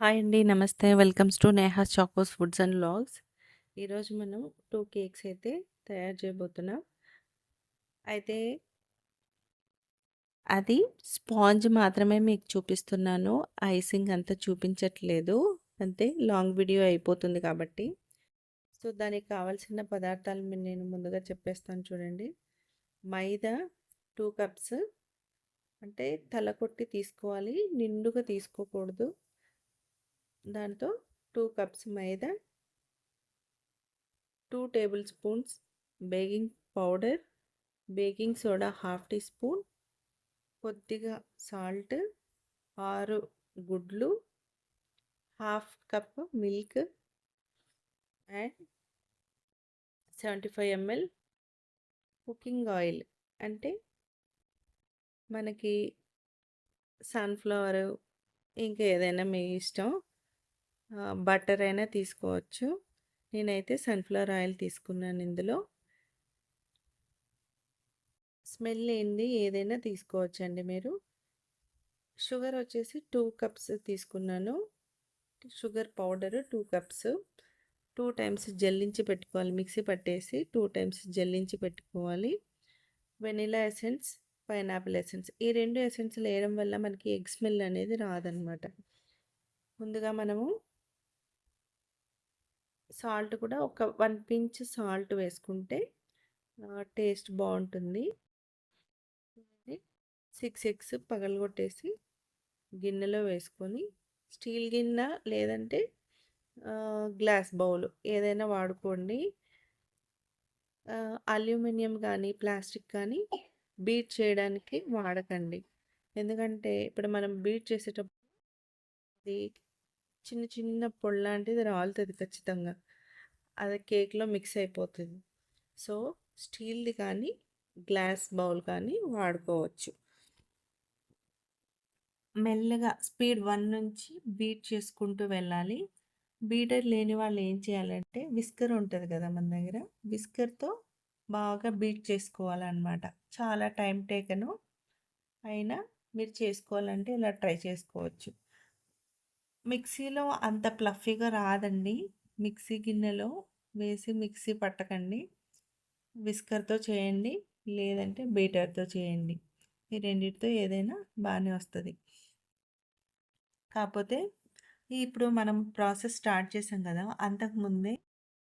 Hi అండి. నమస్తే. Welcomes to Neha's Chocos foods and vlogs. ఈరోజు మనం 2 కేక్స్ అయితే తయారు చేయబోతున్నాం. అయితే అది స్పాంజ్ మాత్రమే మీకు చూపిస్తున్నాను. ఐసింగ్ అంతా చూపించట్లేదు. అంతే లాంగ్ వీడియో అయిపోతుంది కాబట్టి. సో, దానికి కావాల్సిన పదార్థాలు నేను ముందుగా చెప్పేస్తాను చూడండి. మైదా 2 కప్స్, అంటే తల కొట్టి తీసుకోవాలి, నిండుగా తీసుకోకూడదు. దాంతో 2 cups maida, 2 tablespoons baking powder, baking soda half teaspoon, కొద్దిగా సాల్ట్, 6 గుడ్లు, half cup milk and 75 ml cooking oil. అంటే మనకి సన్ఫ్లవర్, ఇంకా ఏదైనా మీ ఇష్టం. బటర్ అయినా తీసుకోవచ్చు. నేనైతే సన్ఫ్లవర్ ఆయిల్ తీసుకున్నాను ఇందులో. స్మెల్ ఏంది ఏదైనా తీసుకోవచ్చండి మీరు. షుగర్ వచ్చేసి 2 కప్స్ తీసుకున్నాను. Sugar powder 2 cups. 2 టైమ్స్ జల్లించి పెట్టుకోవాలి, మిక్సీ పట్టేసి 2 టైమ్స్ జల్లించి పెట్టుకోవాలి. వెనిలా ఎసెన్స్, పైనాపిల్ ఎసెన్స్, ఈ 2 ఎసెన్స్లు వేయడం వల్ల మనకి ఎగ్ స్మెల్ అనేది రాదనమాట. ముందుగా మనము సాల్ట్ కూడా ఒక 1 పించ్ సాల్ట్ వేసుకుంటే టేస్ట్ బాగుంటుంది. 6 ఎగ్స్ పగలగొట్టేసి గిన్నెలో వేసుకొని, స్టీల్ గిన్నె లేదంటే గ్లాస్ బౌల్ ఏదైనా వాడుకోండి. అల్యూమినియం కానీ ప్లాస్టిక్ కానీ బీట్ చేయడానికి వాడకండి. ఎందుకంటే ఇప్పుడు మనం బీట్ చేసేటప్పుడు అది చిన్న చిన్న పొడి లాంటిది రాలుతుంది ఖచ్చితంగా. అది కేక్లో మిక్స్ అయిపోతుంది. సో స్టీల్ది కానీ గ్లాస్ బౌల్ కానీ వాడుకోవచ్చు. మెల్లగా స్పీడ్ 1 నుంచి బీట్ చేసుకుంటూ వెళ్ళాలి. బీటర్ లేని వాళ్ళు ఏం చేయాలంటే విస్కర్ ఉంటుంది కదా మన దగ్గర, విస్కర్తో బాగా బీట్ చేసుకోవాలన్నమాట. చాలా టైం టేకను అయినా మీరు చేసుకోవాలంటే ఇలా ట్రై చేసుకోవచ్చు. మిక్సీలో అంత ప్లఫీగా రాదండి. మిక్సీ గిన్నెలో వేసి మిక్సీ పట్టకండి. విస్కర్తో చేయండి, లేదంటే బీటర్తో చేయండి. ఈ రెండిటితో ఏదైనా బాగానే వస్తుంది. కాకపోతే ఇప్పుడు మనం ప్రాసెస్ స్టార్ట్ చేసాం కదా, అంతకుముందే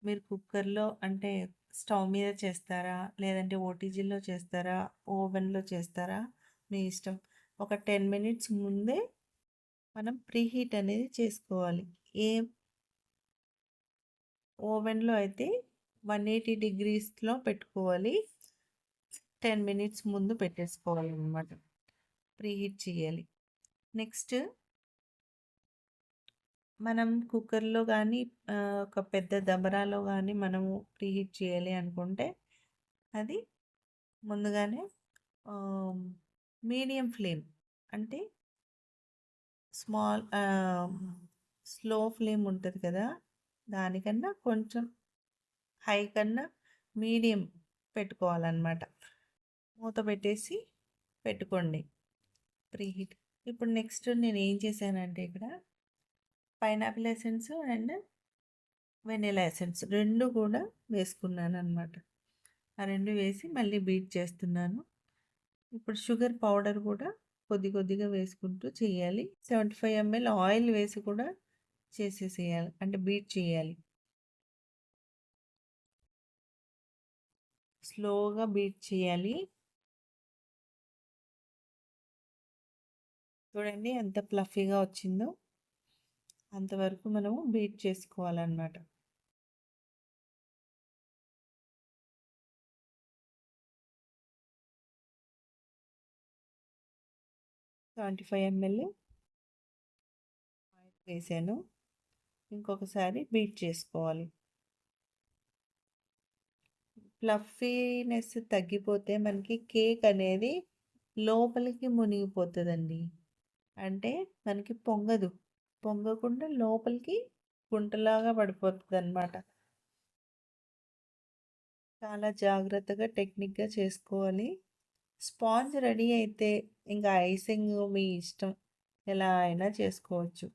మీరు కుక్కర్లో అంటే స్టవ్ మీద చేస్తారా, లేదంటే ఓటీజీలో చేస్తారా, ఓవెన్లో చేస్తారా, మీ ఇష్టం. ఒక 10 మినిట్స్ ముందే మనం ప్రీహీట్ అనేది చేసుకోవాలి. ఏ ఓవెన్లో అయితే 180 డిగ్రీస్లో పెట్టుకోవాలి. 10 మినిట్స్ ముందు పెట్టేసుకోవాలి అనమాట, ప్రీహీట్ చేయాలి. నెక్స్ట్ మనం కుక్కర్లో కానీ ఒక పెద్ద దబరాలో కానీ మనము ప్రీహీట్ చేయాలి అనుకుంటే అది ముందుగానే మీడియం ఫ్లేమ్, అంటే స్లో ఫ్లేమ్ ఉంటుంది కదా, దానికన్నా కొంచెం హై కన్నా మీడియం పెట్టుకోవాలన్నమాట. మూత పెట్టేసి పెట్టుకోండి ప్రీహీట్. ఇప్పుడు నెక్స్ట్ నేను ఏం చేశానంటే ఇక్కడ pineapple essence and vanilla essence రెండు కూడా వేసుకున్నాను అనమాట. ఆ రెండు వేసి మళ్ళీ బీట్ చేస్తున్నాను. ఇప్పుడు షుగర్ పౌడర్ కూడా కొద్ది కొద్దిగా వేసుకుంటూ చేయాలి. 75 ml ఆయిల్ వేసి కూడా చేసేసేయాలి, అంటే బీట్ చేయాలి. స్లోగా బీట్ చేయాలి. చూడండి ఎంత ఫ్లఫీగా వచ్చిందో, అంతవరకు మనము బీట్ చేసుకోవాలన్నమాట. 75 ml ఆయిల్ వేసాను. ఇంకొకసారి బీట్ చేసుకోవాలి. ఫ్లఫీనెస్ తగ్గిపోతే మనకి కేక్ అనేది లోపలికి మునిగిపోతుందండి. అంటే మనకి పొంగదు, పొంగకుండా లోపలికి గుంటలాగా పడిపోతుంది అనమాట. చాలా జాగ్రత్తగా టెక్నిక్గా చేసుకోవాలి. స్పాంజ్ రెడీ అయితే ఇంకా ఐసింగ్ మీ ఇష్టం, ఎలా అయినా చేసుకోవచ్చు.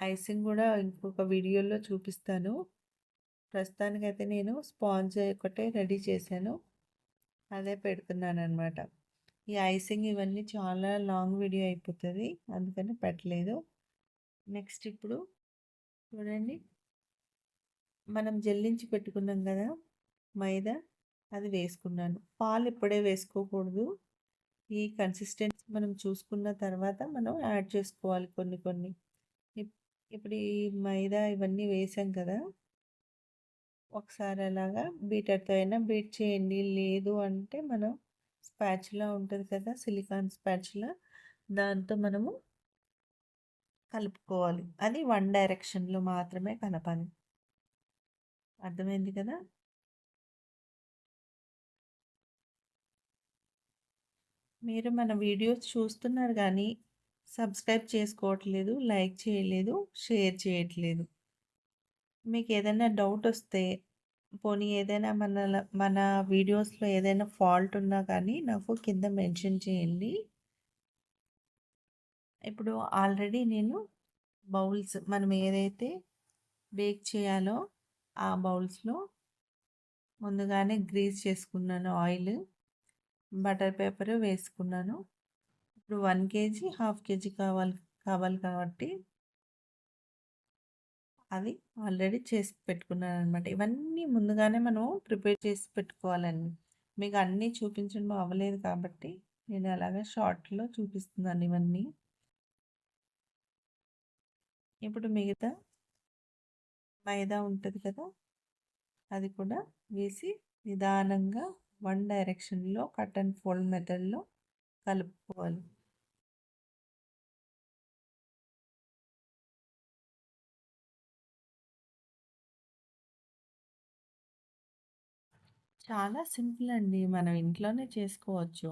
ఐసింగ్ కూడా ఇంకొక వీడియోలో చూపిస్తాను. ప్రస్తుతానికైతే నేను స్పాంజ్ ఒకటే రెడీ చేశాను, అదే పెడుతున్నానమాట. ఈ ఐసింగ్ ఇవన్నీ చాలా లాంగ్ వీడియో అయిపోతుంది, అందుకని పెట్టలేదు. నెక్స్ట్ ఇప్పుడు చూడండి, మనం జల్లించి పెట్టుకున్నాం కదా మైదా, అది వేసుకున్నాను. పాలు ఇప్పుడే వేసుకోకూడదు, ఈ కన్సిస్టెన్సీ మనం చూసుకున్న తర్వాత మనం యాడ్ చేసుకోవాలి కొన్ని కొన్ని. ఇప్పుడు ఈ మైదా ఇవన్నీ వేసాం కదా, ఒకసారి అలాగా బీటర్తో అయినా బీట్ చేయండి. లేదు అంటే మనం స్పాచులా ఉంటుంది కదా, సిలికాన్ స్పాచులా, దాంతో మనము కలుపుకోవాలి. అది వన్ డైరెక్షన్లో మాత్రమే కలపాలి. అర్థమైంది కదా. మీరు మన వీడియోస్ చూస్తున్నారు కానీ సబ్స్క్రైబ్ చేసుకోవట్లేదు, లైక్ చేయలేదు, షేర్ చేయట్లేదు. మీకు ఏదైనా డౌట్ వస్తే, పోనీ ఏదైనా మన వీడియోస్లో ఏదైనా ఫాల్ట్ ఉన్నా కానీ నాకు కింద మెన్షన్ చేయండి. ఇప్పుడు ఆల్రెడీ నేను బౌల్స్ మనం ఏదైతే బేక్ చేయాలో ఆ బౌల్స్లో ముందుగానే గ్రీస్ చేసుకున్నాను, ఆయిల్, బటర్ పేపర్ వేసుకున్నాను. ఇప్పుడు 1 కేజీ 1/2 కేజీ కావాలి కాబట్టి అది ఆల్రెడీ చేసి పెట్టుకున్నాను అనమాట. ఇవన్నీ ముందుగానే మనం ప్రిపేర్ చేసి పెట్టుకోవాలండి. మీకు అన్నీ చూపించడం అవ్వలేదు కాబట్టి నేను అలాగా షార్ట్లో చూపిస్తున్నాను ఇవన్నీ. ఇప్పుడు మిగతా మైదా ఉంటుంది కదా, అది కూడా వేసి నిదానంగా వన్ డైరెక్షన్లో కట్ అండ్ ఫోల్డ్ మెథడ్లో కలుపుకోవాలి. చాలా సింపుల్ అండి, మనం ఇంట్లోనే చేసుకోవచ్చు.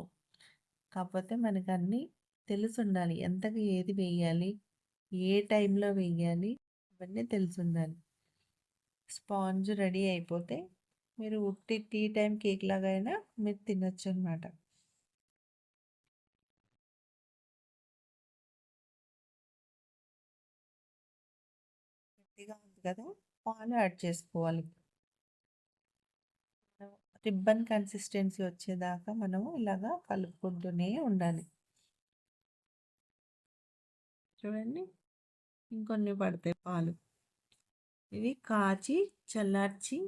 కాకపోతే మనకు అన్నీ తెలుసుండాలి, ఎంతగా ఏది వేయాలి, ఏ టైంలో వేయాలి, ఇవన్నీ తెలుసుండాలి. స్పాంజ్ రెడీ అయిపోతే మీరు ఉట్టి టీ టైం కేక్ లాగా అయినా మీరు తినొచ్చు అనమాట. గట్టిగా ఉంది కదా, పాలు యాడ్ చేసుకోవాలి. రిబ్బన్ కన్సిస్టెన్సీ వచ్చేదాకా మనము ఇలాగా కలుపుకుంటూనే ఉండాలి. చూడండి, ఇంకొన్ని పడతాయి పాలు. ఇవి కాచి చల్లార్చి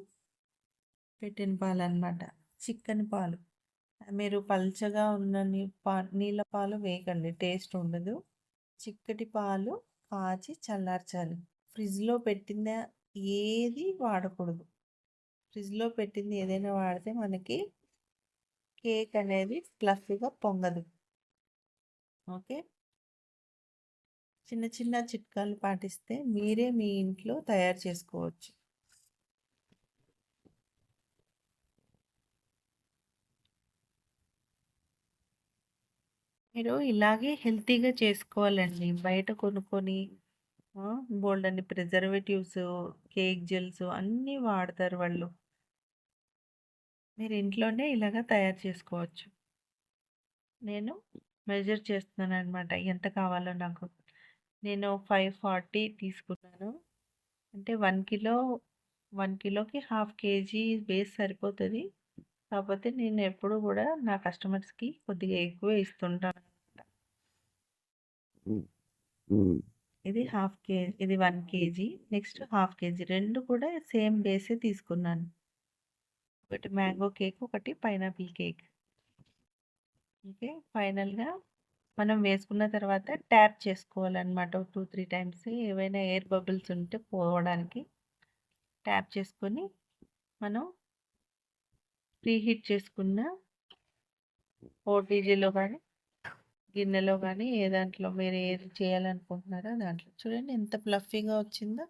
పెట్టిన పాలు అనమాట, చిక్కని పాలు. మీరు పల్చగా ఉన్న నీళ్ళ పాలు వేయకండి, టేస్ట్ ఉండదు. చిక్కటి పాలు కాచి చల్లార్చాలి. ఫ్రిడ్జ్లో పెట్టిన ఏది వాడకూడదు. ఫ్రిడ్జ్లో పెట్టింది ఏదైనా వాడితే మనకి కేక్ అనేది ఫ్లఫీగా పొంగదు. ఓకే, చిన్న చిన్న చిట్కాలు పాటిస్తే మీరే మీ ఇంట్లో తయారు చేసుకోవచ్చు. మీరు ఇలాగే హెల్తీగా చేసుకోవాలండి. బయట కొనుక్కొని బోల్డ్ అన్ని ప్రిజర్వేటివ్స్, కేక్ జెల్స్ అన్నీ వాడతారు వాళ్ళు. మీరు ఇంట్లోనే ఇలాగ తయారు చేసుకోవచ్చు. నేను మెజర్ చేస్తున్నాను అనమాట, ఎంత కావాలో నాకు. నేను 540 తీసుకున్నాను, అంటే 1 కిలోకి 1/2 కేజీ బేస్ సరిపోతుంది. కాకపోతే నేను ఎప్పుడు కూడా నా కస్టమర్స్కి కొద్దిగా ఎక్కువ ఇస్తుంటాను అనమాట. ఇది 1 కేజీ, నెక్స్ట్ 1/2 కేజీ, రెండు కూడా సేమ్ బేసే తీసుకున్నాను. ఒకటి మ్యాంగో కేక్, ఒకటి పైనాపిల్ కేక్. ఓకే, ఫైనల్గా మనం వేసుకున్న తర్వాత ట్యాప్ చేసుకోవాలన్నమాట 2-3 టైమ్స్, ఏవైనా ఎయిర్ బబుల్స్ ఉంటే పోవడానికి. ట్యాప్ చేసుకొని మనం ప్రీహీట్ చేసుకున్న ఓటీజీలో కానీ గిన్నెలో కానీ ఏ దాంట్లో మీరు ఏది చేయాలనుకుంటున్నారో దాంట్లో. చూడండి ఎంత ఫ్లఫీగా వచ్చిందో,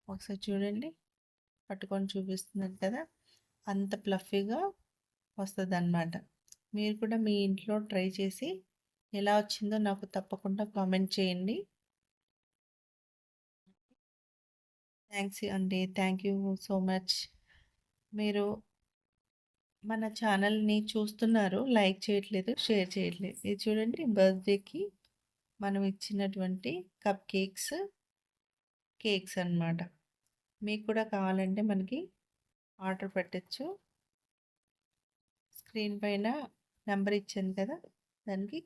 ఒకసారి చూడండి, పట్టుకొని చూపిస్తున్నాను కదా, అంత ఫ్లఫీగా వస్తుంది అన్నమాట. మీరు కూడా మీ ఇంట్లో ట్రై చేసి ఎలా వచ్చిందో నాకు తప్పకుండా కామెంట్ చేయండి. థ్యాంక్స్ అండి, థ్యాంక్ యూ సో మచ్. మీరు మన ఛానల్ని చూస్తున్నారు, లైక్ చేయట్లేదు, షేర్ చేయట్లేదు. ఇది చూడండి, బర్త్డేకి మనం ఇచ్చినటువంటి కప్ కేక్స్ అన్నమాట. మీకు కూడా కావాలంటే మనకి ఆర్డర్ పెట్టచ్చు. స్క్రీన్ పైన నెంబర్ ఇచ్చాను కదా, దానికి